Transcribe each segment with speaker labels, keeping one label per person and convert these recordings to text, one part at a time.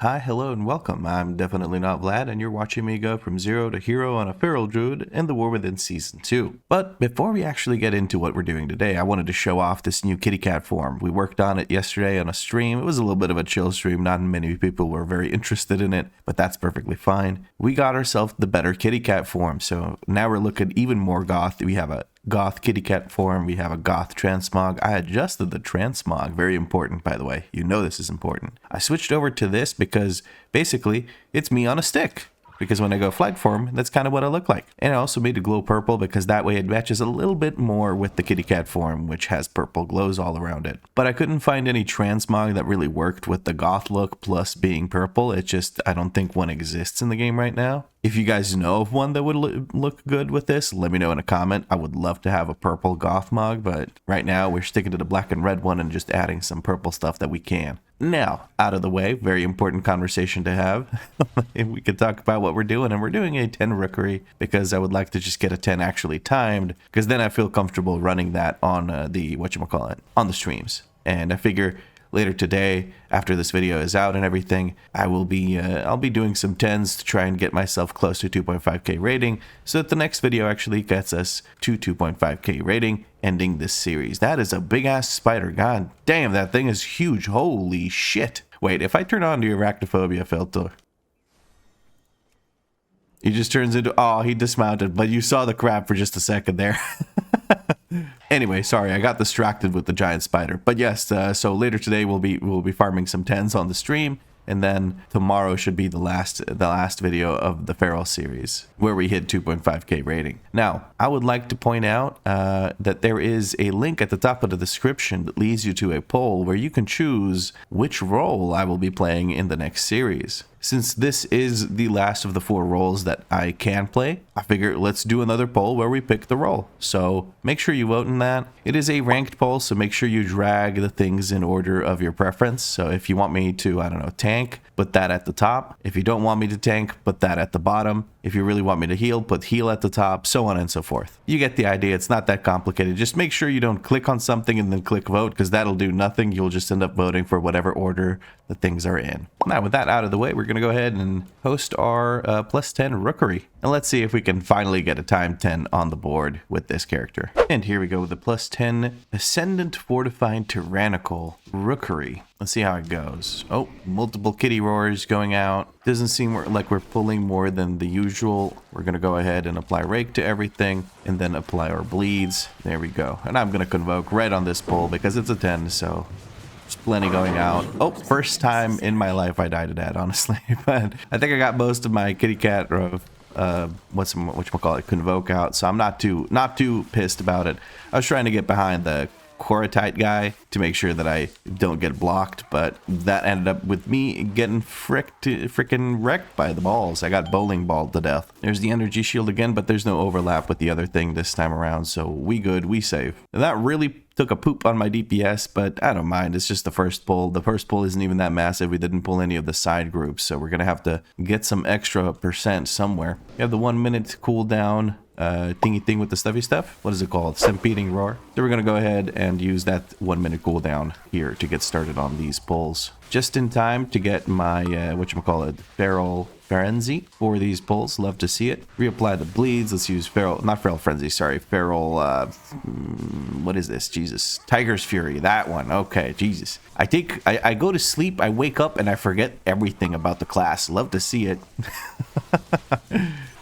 Speaker 1: Hi, hello, and welcome. I'm definitely not Vlad, and you're watching me go from zero to hero on a feral druid in the War Within Season 2. But before we actually get into what we're doing today, I wanted to show off this new kitty cat form. We worked on it yesterday on a stream. It was a little bit of a chill stream. Not many people were very interested in it, but that's perfectly fine. We got ourselves the better kitty cat form, so now we're looking even more goth. We have a goth kitty cat form, we have a goth transmog. I adjusted the transmog, very important by the way. You know this is important. I switched over to this because basically it's me on a stick. Because when I go flight form, that's kind of what I look like. And I also made it glow purple because that way it matches a little bit more with the kitty cat form, which has purple glows all around it. But I couldn't find any transmog that really worked with the goth look plus being purple. It just, I don't think one exists in the game right now. If you guys know of one that would look good with this, let me know in a comment. I would love to have a purple goth mog, but right now we're sticking to the black and red one and just adding some purple stuff that we can. Now, out of the way, very important conversation to have. We could talk about what we're doing, and we're doing a 10 Rookery because I would like to just get a 10 actually timed, because then I feel comfortable running that on on the streams. And I figure later today, after this video is out and everything, I'll be doing some 10s to try and get myself close to 2.5k rating, so that the next video actually gets us to 2.5k rating, ending this series. That is a big ass spider. God damn, that thing is huge. Holy shit. Wait, if I turn on the arachnophobia filter, he just turns into, oh, he dismounted, but you saw the crab for just a second there. Anyway, sorry, I got distracted with the giant spider. But yes, so later today we'll be farming some 10s on the stream, and then tomorrow should be the last video of the feral series where we hit 2.5k rating. Now, I would like to point out that there is a link at the top of the description that leads you to a poll where you can choose which role I will be playing in the next series. Since this is the last of the 4 roles that I can play, I figure let's do another poll where we pick the role. So make sure you vote in that. It is a ranked poll, so make sure you drag the things in order of your preference. So if you want me to, I don't know, tank, put that at the top. If you don't want me to tank, put that at the bottom. If you really want me to heal, put heal at the top, so on and so forth. You get the idea. It's not that complicated. Just make sure you don't click on something and then click vote, because that'll do nothing. You'll just end up voting for whatever order the things are in. Now, with that out of the way, we're going to go ahead and host our plus 10 Rookery. And let's see if we can finally get a time 10 on the board with this character. And here we go with the plus 10 Ascendant Fortified Tyrannical Rookery. Let's see how it goes. Oh, multiple kitty roars going out. Doesn't seem like we're pulling more than the usual. We're going to go ahead and apply Rake to everything and then apply our bleeds. There we go. And I'm going to convoke red on this pull because it's a 10, so there's plenty going out. Oh, first time in my life I died to that, honestly. But I think I got most of my kitty cat convoke out, so I'm not too pissed about it. I was trying to get behind the Coratite guy to make sure that I don't get blocked, but that ended up with me getting freaking wrecked by the balls. I got bowling balled to death. There's the energy shield again, but there's no overlap with the other thing this time around, so we good, we safe. And that really took a poop on my DPS, but I don't mind. It's just the first pull. The first pull isn't even that massive. We didn't pull any of the side groups, so we're gonna have to get some extra percent somewhere. You have the 1 minute cooldown thingy thing with the stuffy stuff. What is it called? Stampeding Roar. So we're gonna go ahead and use that 1 minute cooldown here to get started on these pulls. Just in time to get my feral frenzy for these pulls. Love to see it. Reapply the bleeds. Let's use not feral frenzy, sorry, feral what is this? Jesus. Tiger's Fury, that one. Okay, Jesus. I go to sleep, I wake up, and I forget everything about the class. Love to see it.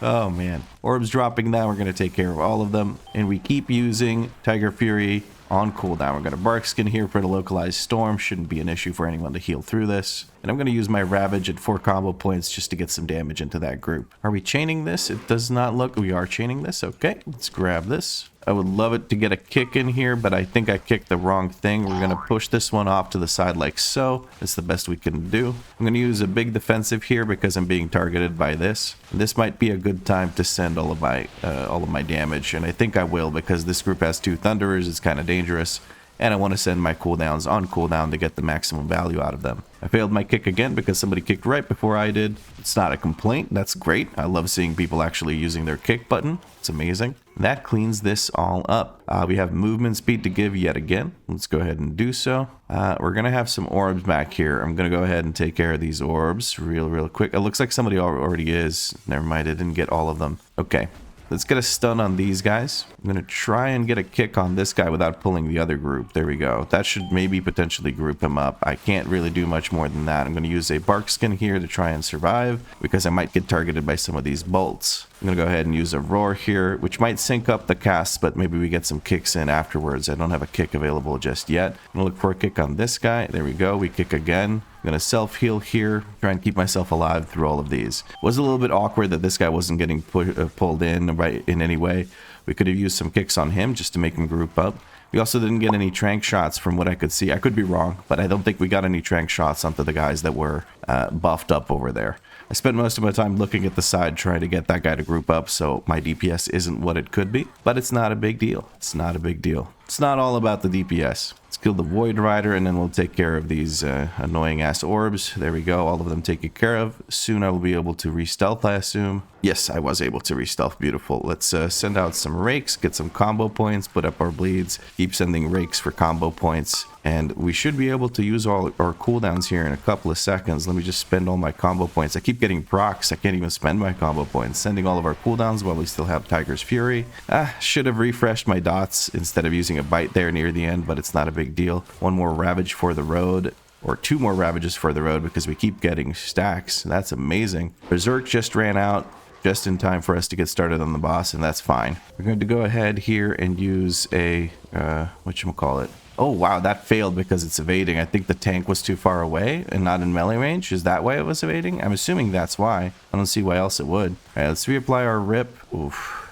Speaker 1: Oh man. Orbs dropping now. We're going to take care of all of them. And we keep using Tiger Fury on cooldown. We're going to Bark Skin here for the localized storm. Shouldn't be an issue for anyone to heal through this. And I'm going to use my Ravage at 4 combo points just to get some damage into that group. Are we chaining this? It does not look. We are chaining this. Okay, let's grab this. I would love it to get a kick in here, but I think I kicked the wrong thing. We're going to push this one off to the side like so. That's the best we can do. I'm going to use a big defensive here because I'm being targeted by this. And this might be a good time to send all of my damage, and I think I will because this group has 2 Thunderers. It's kind of dangerous. and I want to send my cooldowns on cooldown to get the maximum value out of them. I failed my kick again because somebody kicked right before I did. It's not a complaint. That's great. I love seeing people actually using their kick button. It's amazing. That cleans this all up. We have movement speed to give yet again. Let's go ahead and do so. We're going to have some orbs back here. I'm going to go ahead and take care of these orbs real quick. It looks like somebody already is. Never mind, I didn't get all of them. Okay. Let's get a stun on these guys. I'm going to try and get a kick on this guy without pulling the other group. There we go. That should maybe potentially group him up. I can't really do much more than that. I'm going to use a bark skin here to try and survive because I might get targeted by some of these bolts. I'm going to go ahead and use a roar here, which might sync up the cast, but maybe we get some kicks in afterwards. I don't have a kick available just yet. I'm going to look for a kick on this guy. There we go. We kick again. I'm going to self-heal here, try and keep myself alive through all of these. It was a little bit awkward that this guy wasn't getting pulled in right in any way. We could have used some kicks on him just to make him group up. We also didn't get any trank shots from what I could see. I could be wrong, but I don't think we got any trank shots onto the guys that were buffed up over there. I spent most of my time looking at the side trying to get that guy to group up, so my DPS isn't what it could be, but it's not a big deal. It's not a big deal. It's not all about the DPS. Let's kill the Void Rider, and then we'll take care of these annoying-ass orbs. There we go. All of them taken care of. Soon I will be able to re-stealth, I assume. Yes, I was able to re-stealth. Beautiful. Let's send out some rakes, get some combo points, put up our bleeds, keep sending rakes for combo points, and we should be able to use all our cooldowns here in a couple of seconds. Let me just spend all my combo points. I keep getting procs. I can't even spend my combo points. Sending all of our cooldowns while we still have Tiger's Fury. Should have refreshed my dots instead of using a bite there near the end, but it's not a big deal. One more Ravage for the road, or two more Ravages for the road because we keep getting stacks. That's amazing. Berserk just ran out just in time for us to get started on the boss, and that's fine. We're going to go ahead here and use a, whatchamacallit. Oh, wow, that failed because it's evading. I think the tank was too far away and not in melee range. Is that why it was evading? I'm assuming that's why. I don't see why else it would. All right, let's reapply our rip. Oof.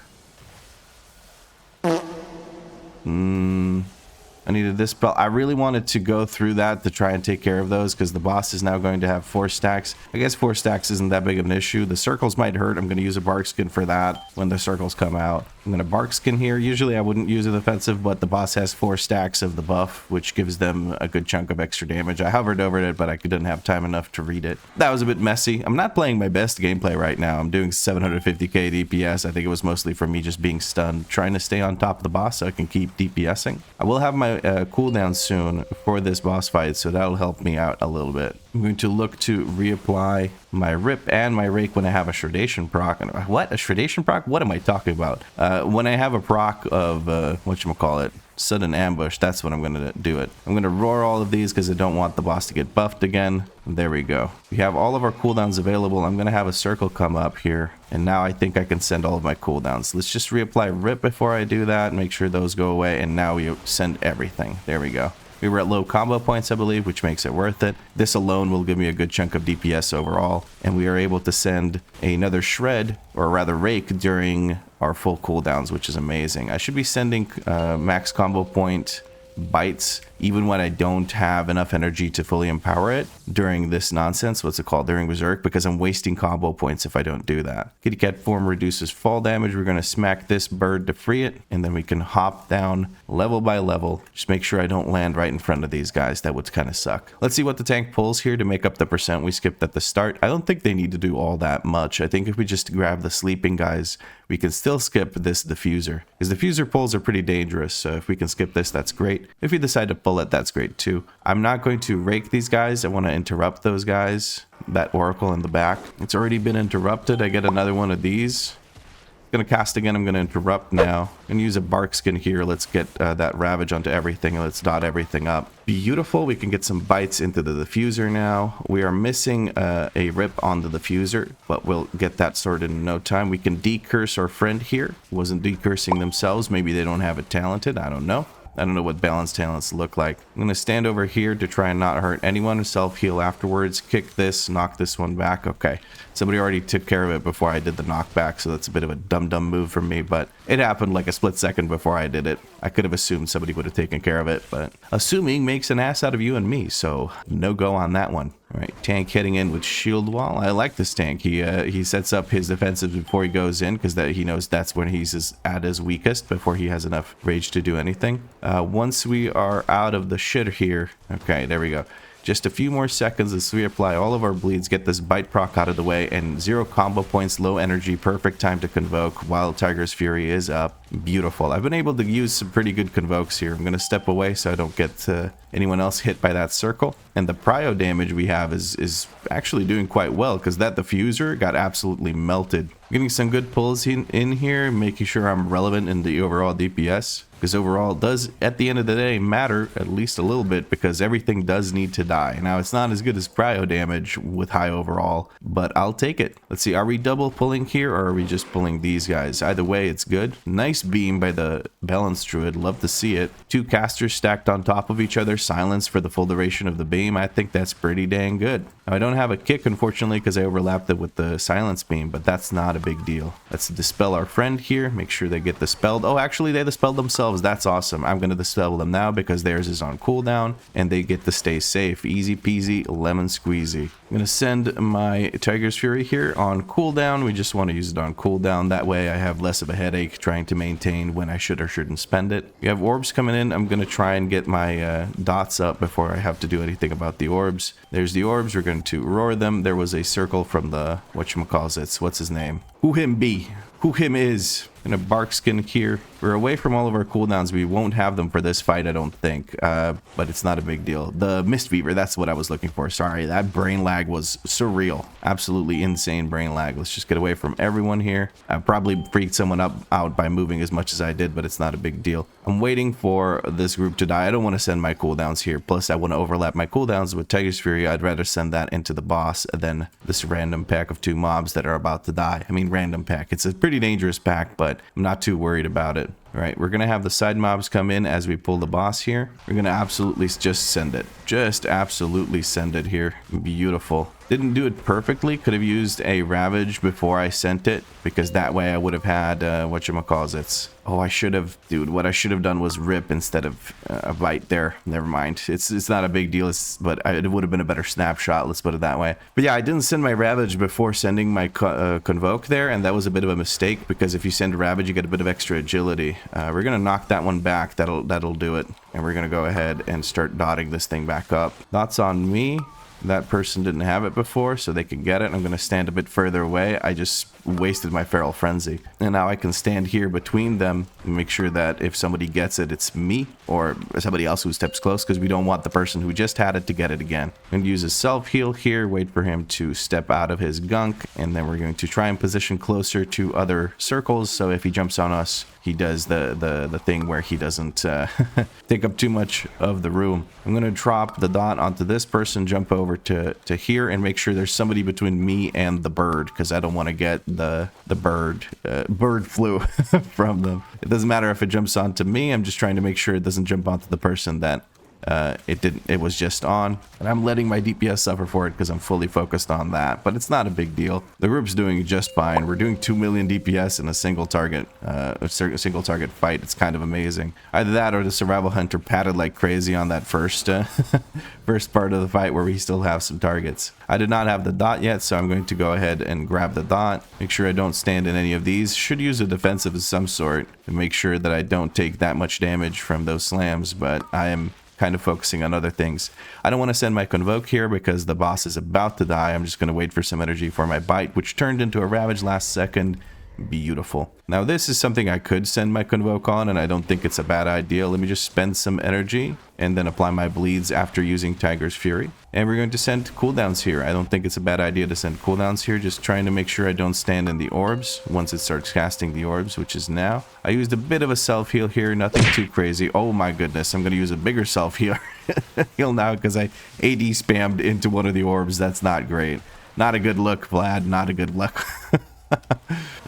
Speaker 1: I needed this spell. I really wanted to go through that to try and take care of those because the boss is now going to have 4 stacks. I guess 4 stacks isn't that big of an issue. The circles might hurt. I'm going to use a bark skin for that when the circles come out. I'm going to bark skin here. Usually I wouldn't use an offensive, but the boss has 4 stacks of the buff, which gives them a good chunk of extra damage. I hovered over it, but I didn't have time enough to read it. That was a bit messy. I'm not playing my best gameplay right now. I'm doing 750k DPS. I think it was mostly from me just being stunned, trying to stay on top of the boss so I can keep DPSing. I will have my cooldown soon for this boss fight, so that'll help me out a little bit. I'm going to look to reapply my rip and my rake when I have a shredation proc. What? A shredation proc? What am I talking about? When I have a proc of whatchamacallit, sudden ambush, that's when I'm going to do it. I'm going to roar all of these because I don't want the boss to get buffed again. There we go. We have all of our cooldowns available. I'm going to have a circle come up here, and now I think I can send all of my cooldowns. Let's just reapply rip before I do that, make sure those go away, and now we send everything. There we go. We were at low combo points, I believe, which makes it worth it. This alone will give me a good chunk of DPS overall, and we are able to send another shred, or rather rake, during our full cooldowns, which is amazing. I should be sending max combo point bites even when I don't have enough energy to fully empower it during this nonsense, what's it called, during Berserk, because I'm wasting combo points if I don't do that. Kitty cat form reduces fall damage. We're going to smack this bird to free it, and then we can hop down level by level. Just make sure I don't land right in front of these guys. That would kind of suck. Let's see what the tank pulls here to make up the percent we skipped at the start. I don't think they need to do all that much. I think if we just grab the sleeping guys, we can still skip this diffuser, because diffuser pulls are pretty dangerous. So if we can skip this, that's great. If we decide to pull it, that's great too. I'm not going to rake these guys. I want to interrupt those guys. That oracle in the back, it's already been interrupted. I get another one of these. Gonna cast again. I'm gonna interrupt now. I'm gonna use a bark skin here. Let's get that ravage onto everything, and let's dot everything up. Beautiful. We can get some bites into the diffuser now. We are missing a rip on the diffuser, but we'll get that sorted in no time. We can decurse our friend here. Wasn't decursing themselves. Maybe they don't have it talented. I don't know. I don't know what balanced talents look like. I'm going to stand over here to try and not hurt anyone. Self-heal afterwards. Kick this, knock this one back. Okay. Somebody already took care of it before I did the knockback, so that's a bit of a dumb move from me, but it happened like a split second before I did it. I could have assumed somebody would have taken care of it, but assuming makes an ass out of you and me, so no go on that one. All right, tank heading in with shield wall. I like this tank. He sets up his defensive before he goes in because he knows that's when he's at his weakest before he has enough rage to do anything. Once we are out of the shit here, okay, there we go. Just a few more seconds as we apply all of our bleeds, get this bite proc out of the way, and 0 combo points, low energy, perfect time to convoke while Tiger's Fury is up. Beautiful. I've been able to use some pretty good convokes here. I'm going to step away so I don't get anyone else hit by that circle. And the prio damage we have is actually doing quite well because that diffuser got absolutely melted. Getting some good pulls in here, making sure I'm relevant in the overall DPS. Because overall it does, at the end of the day, matter at least a little bit because everything does need to die. Now, it's not as good as prio damage with high overall, but I'll take it. Let's see, are we double pulling here or are we just pulling these guys? Either way, it's good. Nice beam by the Balanced Druid. Love to see it. 2 casters stacked on top of each other. Silence for the full duration of the beam. I think that's pretty dang good. Now, I don't have a kick, unfortunately, because I overlapped it with the silence beam, but that's not a big deal. Let's dispel our friend here. Make sure they get dispelled. Oh, actually, they dispelled themselves. That's awesome. I'm going to dispel them now because theirs is on cooldown and they get to stay safe. Easy peasy, lemon squeezy. I'm going to send my Tiger's Fury here on cooldown. We just want to use it on cooldown. That way I have less of a headache trying to maintain when I should or shouldn't spend it. We have orbs coming in. I'm going to try and get my dots up before I have to do anything about the orbs. There's the orbs. We're going to roar them. There was a circle from the, whatchamacallits, what's his name? Who him be? Who him is? And a bark skin here. We're away from all of our cooldowns. We won't have them for this fight, I don't think. But it's not a big deal. The Mistweaver, that's what I was looking for. Sorry, that brain lag was surreal. Absolutely insane brain lag. Let's just get away from everyone here. I probably freaked someone out by moving as much as I did, but it's not a big deal. I'm waiting for this group to die. I don't want to send my cooldowns here. Plus, I want to overlap my cooldowns with Tiger's Fury. I'd rather send that into the boss than this random pack of 2 mobs that are about to die. I mean, random pack. It's a pretty dangerous pack, but I'm not too worried about it. All right, we're going to have the side mobs come in as we pull the boss here. We're going to absolutely just send it. Just absolutely send it here. Beautiful. Didn't do it perfectly. Could have used a Ravage before I sent it because that way I would have had, whatchamacallits. Oh, I should have, dude, what I should have done was rip instead of a bite there. Never mind. It's not a big deal, but it would have been a better snapshot. Let's put it that way. But yeah, I didn't send my Ravage before sending my Convoke there, and that was a bit of a mistake because if you send Ravage, you get a bit of extra agility. We're going to knock that one back. That'll do it. And we're going to go ahead and start dotting this thing back up. Dots on me. That person didn't have it before, so they can get it. I'm going to stand a bit further away. I just wasted my Feral Frenzy. And now I can stand here between them and make sure that if somebody gets it, it's me or somebody else who steps close because we don't want the person who just had it to get it again. I'm going to use a self-heal here, wait for him to step out of his gunk, and then we're going to try and position closer to other circles so if he jumps on us, he does the thing where he doesn't take up too much of the room. I'm going to drop the dot onto this person, jump over to here, and make sure there's somebody between me and the bird because I don't want to get the bird flu from them. It doesn't matter if it jumps onto me. I'm just trying to make sure it doesn't jump onto the person that it was just on, and I'm letting my DPS suffer for it because I'm fully focused on that, but it's not a big deal. The group's doing just fine. We're doing 2 million DPS in a single target fight. It's kind of amazing. Either that or the Survival Hunter padded like crazy on that first part of the fight where we still have some targets. I did not have the dot yet, so I'm going to go ahead and grab the dot. Make sure I don't stand in any of these. Should use a defensive of some sort to make sure that I don't take that much damage from those slams, but I am kind of focusing on other things. I don't want to send my Convoke here because the boss is about to die. I'm just going to wait for some energy for my bite, which turned into a Ravage last second. Beautiful. Now this is something I could send my Convoke on, and I don't think it's a bad idea. Let me just spend some energy and then apply my bleeds after using Tiger's Fury. And we're going to send cooldowns here. I don't think it's a bad idea to send cooldowns here, just trying to make sure I don't stand in the orbs once it starts casting the orbs, which is now. I used a bit of a self-heal here, nothing too crazy. Oh my goodness, I'm going to use a bigger self-heal heal now because I AD spammed into one of the orbs. That's not great. Not a good look, Vlad. Not a good look.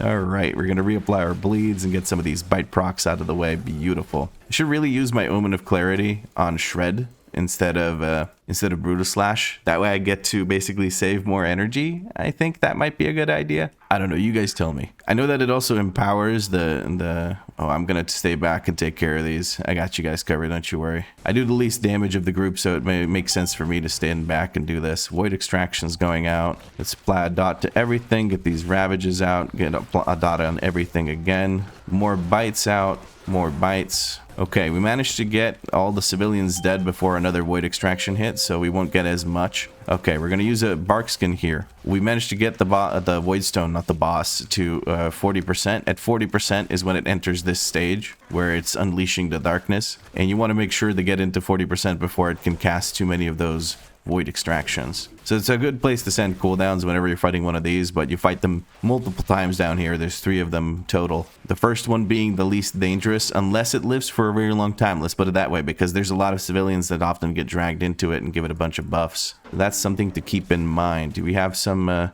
Speaker 1: Alright, we're going to reapply our bleeds and get some of these bite procs out of the way. Beautiful. I should really use my Omen of Clarity on Shred instead of Brutal Slash. That way I get to basically save more energy. I think that might be a good idea. I don't know, you guys tell me. I know that it also empowers the oh, I'm gonna stay back and take care of these. I got you guys covered, don't you worry. I do the least damage of the group, so it may make sense for me to stand back and do this. Void Extraction's going out. Let's apply a dot to everything, get these Ravages out, get a dot on everything again. More bites out, more bites. Okay, we managed to get all the civilians dead before another Void Extraction hit, so we won't get as much. Okay, we're going to use a Barkskin here. We managed to get the Voidstone, not the boss, to 40%. At 40% is when it enters this stage, where it's unleashing the darkness. And you want to make sure to get into 40% before it can cast too many of those Void Extractions. So it's a good place to send cooldowns whenever you're fighting one of these, but you fight them multiple times down here. There's 3 of them total. The first one being the least dangerous, unless it lives for a very long time. Let's put it that way, because there's a lot of civilians that often get dragged into it and give it a bunch of buffs. That's something to keep in mind. We have some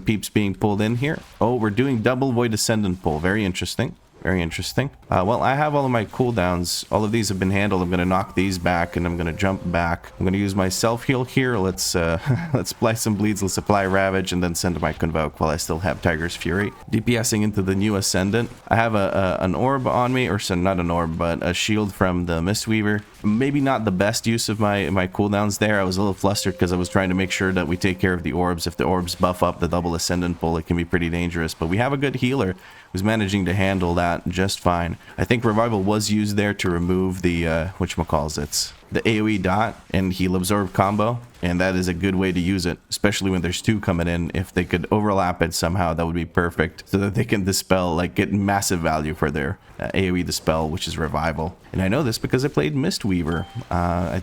Speaker 1: peeps being pulled in here. Oh, we're doing double Void Ascendant pull. Very interesting. Very interesting. Well, I have all of my cooldowns. All of these have been handled. I'm going to knock these back, and I'm going to jump back. I'm going to use my self-heal here. Let's apply some bleeds. Let's apply Ravage, and then send my Convoke while I still have Tiger's Fury. DPSing into the new Ascendant. I have an orb on me, or so not an orb, but a shield from the Mistweaver. Maybe not the best use of my cooldowns there. I was a little flustered because I was trying to make sure that we take care of the orbs. If the orbs buff up the double Ascendant pull, it can be pretty dangerous. But we have a good healer who's managing to handle that just fine. I think Revival was used there to remove the, whatchamacallit, the AoE dot and heal absorb combo, and that is a good way to use it, especially when there's 2 coming in. If they could overlap it somehow, that would be perfect, so that they can dispel, like, get massive value for their AoE dispel, which is Revival. And I know this because I played Mistweaver.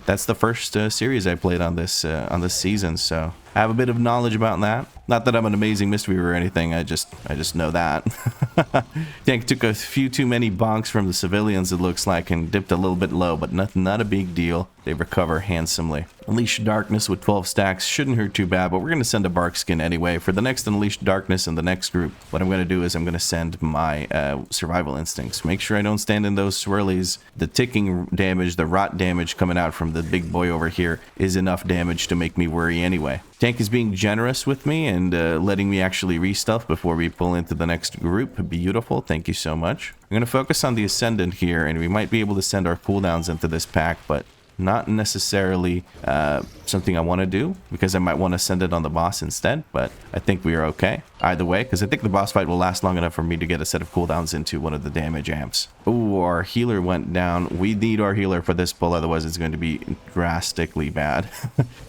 Speaker 1: That's the first series I played on this season, so I have a bit of knowledge about that. Not that I'm an amazing Mistweaver or anything, I just know that. Tank took a few too many bonks from the civilians, it looks like, and dipped a little bit low, but not a big deal. They recover handsomely. Unleash Darkness with 12 stacks shouldn't hurt too bad, but we're going to send a Barkskin anyway. For the next Unleash Darkness in the next group, what I'm going to do is I'm going to send my Survival Instincts. Make sure I don't stand in those swirlies. The ticking damage, the rot damage coming out from the big boy over here is enough damage to make me worry anyway. Tank is being generous with me and letting me actually restuff before we pull into the next group. Beautiful. Thank you so much. I'm going to focus on the Ascendant here, and we might be able to send our cooldowns into this pack, but not necessarily something I want to do, because I might want to send it on the boss instead, but I think we are okay either way, because I think the boss fight will last long enough for me to get a set of cooldowns into one of the damage amps. Ooh, our healer went down. We need our healer for this pull, otherwise it's going to be drastically bad.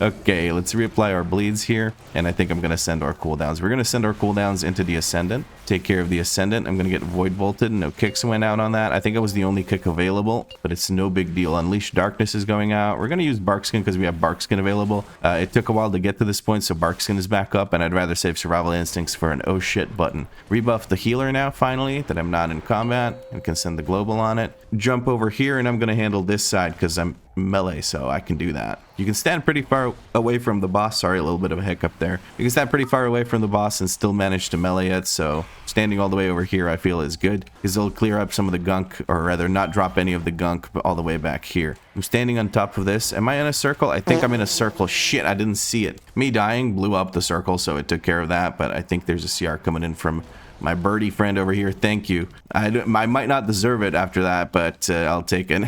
Speaker 1: Okay, let's reapply our bleeds here, and I think I'm going to send our cooldowns. We're going to send our cooldowns into the Ascendant. Take care of the Ascendant. I'm going to get Void Bolted. No kicks went out on that. I think it was the only kick available, but it's no big deal. Unleash Darkness is going out. We're going to use Barkskin because we have Barkskin available. It took a while to get to this point, so Barkskin is back up, and I'd rather save Survival Instincts for an oh shit button. Rebuff the healer now, finally, that I'm not in combat, and can send the global on it. Jump over here, and I'm going to handle this side because I'm melee, so I can do that. You can stand pretty far away from the boss. Sorry, a little bit of a hiccup there. You can stand pretty far away from the boss and still manage to melee it, so standing all the way over here I feel is good, because it'll clear up some of the gunk, or rather not drop any of the gunk all the way back here. I'm standing on top of this. Am I in a circle? I think I'm in a circle. Shit, I didn't see it. Me dying blew up the circle, so it took care of that, but I think there's a CR coming in from my birdie friend over here. Thank you. I might not deserve it after that, but I'll take it.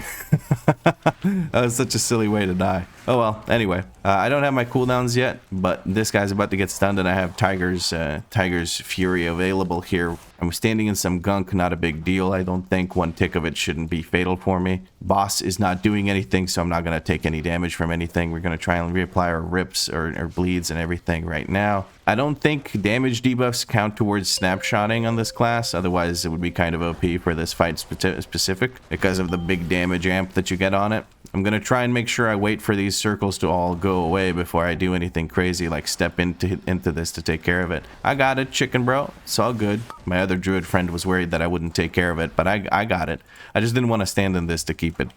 Speaker 1: That was such a silly way to die. Oh well, anyway. I don't have my cooldowns yet, but this guy's about to get stunned, and I have Tiger's Fury available here. I'm standing in some gunk, not a big deal. I don't think one tick of it shouldn't be fatal for me. Boss is not doing anything, so I'm not going to take any damage from anything. We're going to try and reapply our rips or bleeds and everything right now. I don't think damage debuffs count towards snapshotting on this class, otherwise it would be kind of OP for this fight specific, because of the big damage amp that you get on it. I'm going to try and make sure I wait for these circles to all go away before I do anything crazy, like step into this to take care of it. I got it, chicken bro. It's all good. My other druid friend was worried that I wouldn't take care of it, but I got it. I just didn't want to stand in this to keep it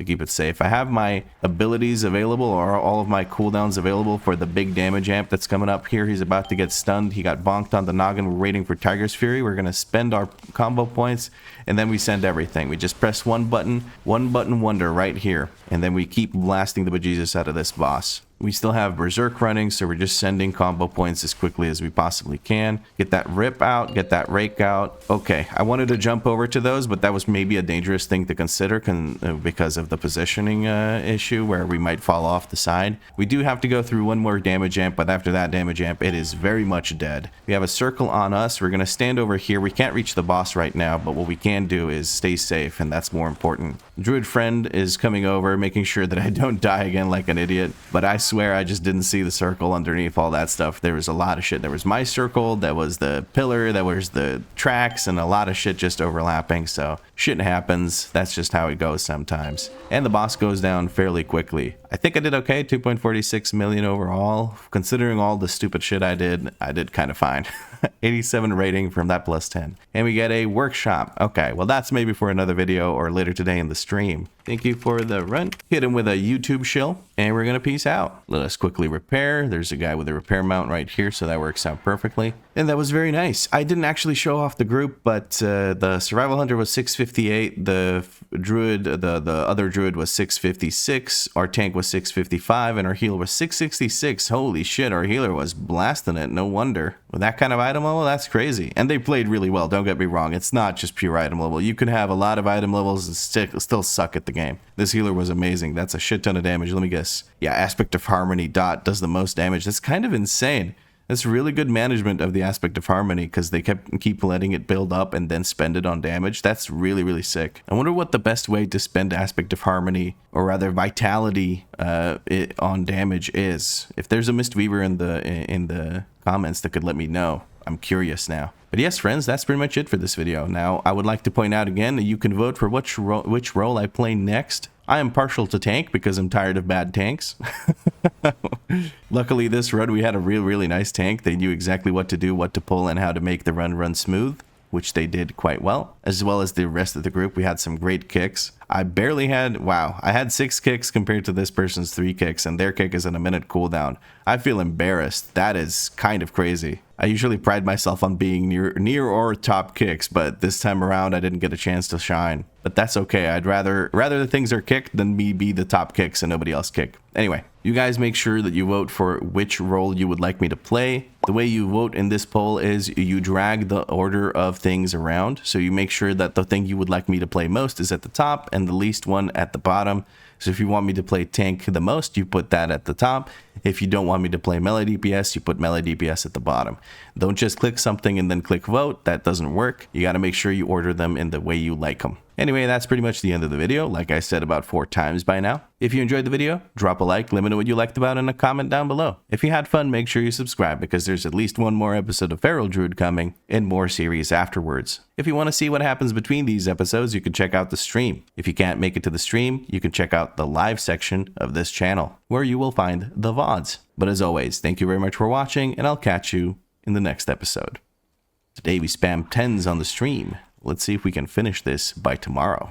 Speaker 1: to keep it safe. I have my abilities available, or all of my cooldowns available for the big damage amp that's coming up here. He's about to get stunned. He got bonked on the noggin. We're waiting for Tiger's Fury. We're going to spend our combo points, and then we send everything. We just press one button wonder right here, and then we keep blasting the bejesus out of this boss. We still have Berserk running, so we're just sending combo points as quickly as we possibly can. Get that Rip out, get that Rake out. Okay, I wanted to jump over to those, but that was maybe a dangerous thing to consider because of the positioning issue where we might fall off the side. We do have to go through one more damage amp, but after that damage amp, it is very much dead. We have a circle on us. We're going to stand over here. We can't reach the boss right now, but what we can do is stay safe, and that's more important. Druid friend is coming over, making sure that I don't die again like an idiot, but I swear I just didn't see the circle underneath all that stuff. There was a lot of shit. There was my circle, that was the pillar, that was the tracks, and a lot of shit just overlapping. So shit happens. That's just how it goes sometimes. And the boss goes down fairly quickly. I think I did okay. 2.46 million overall. Considering all the stupid shit I did kind of fine. 87 rating from that plus 10. And we get a workshop. Okay, well that's maybe for another video or later today in the stream. Thank you for the run. Hit him with a YouTube shill, and we're gonna peace out. Let us quickly repair. There's a guy with a repair mount right here, so that works out perfectly. And that was very nice. I didn't actually show off the group, but the Survival Hunter was 658, the Druid, the other Druid was 656, our tank was 655, and our healer was 666. Holy shit, our healer was blasting it, no wonder. With that kind of item level, that's crazy. And they played really well, don't get me wrong. It's not just pure item level. You can have a lot of item levels and still suck at the game. This healer was amazing. That's a shit ton of damage. Let me guess. Yeah, Aspect of Harmony dot does the most damage. That's kind of insane. That's really good management of the Aspect of Harmony, because they keep letting it build up and then spend it on damage. That's really, really sick. I wonder what the best way to spend Aspect of Harmony, or rather Vitality, on damage is. If there's a Mistweaver in the comments that could let me know. I'm curious now. But yes, friends, that's pretty much it for this video. Now, I would like to point out again that you can vote for which role I play next. I am partial to tank because I'm tired of bad tanks. Luckily, this run we had a really nice tank. They knew exactly what to do, what to pull, and how to make the run smooth, which they did quite well. As well as the rest of the group, we had some great kicks. I barely had, wow, I had 6 kicks compared to this person's 3 kicks, and their kick is in a minute cooldown. I feel embarrassed. That is kind of crazy. I usually pride myself on being near or top kicks, but this time around I didn't get a chance to shine. But that's okay. I'd rather the things are kicked than me be the top kicks and nobody else kick. Anyway, you guys make sure that you vote for which role you would like me to play. The way you vote in this poll is you drag the order of things around. So you make sure that the thing you would like me to play most is at the top and the least one at the bottom. So if you want me to play tank the most, you put that at the top. If you don't want me to play melee DPS, you put melee DPS at the bottom. Don't just click something and then click vote. That doesn't work. You got to make sure you order them in the way you like them. Anyway, that's pretty much the end of the video, like I said about 4 times by now. If you enjoyed the video, drop a like, let me know what you liked about it in a comment down below. If you had fun, make sure you subscribe, because there's at least one more episode of Feral Druid coming, and more series afterwards. If you want to see what happens between these episodes, you can check out the stream. If you can't make it to the stream, you can check out the live section of this channel, where you will find the VODs. But as always, thank you very much for watching, and I'll catch you in the next episode. Today we spam 10s on the stream. Let's see if we can finish this by tomorrow.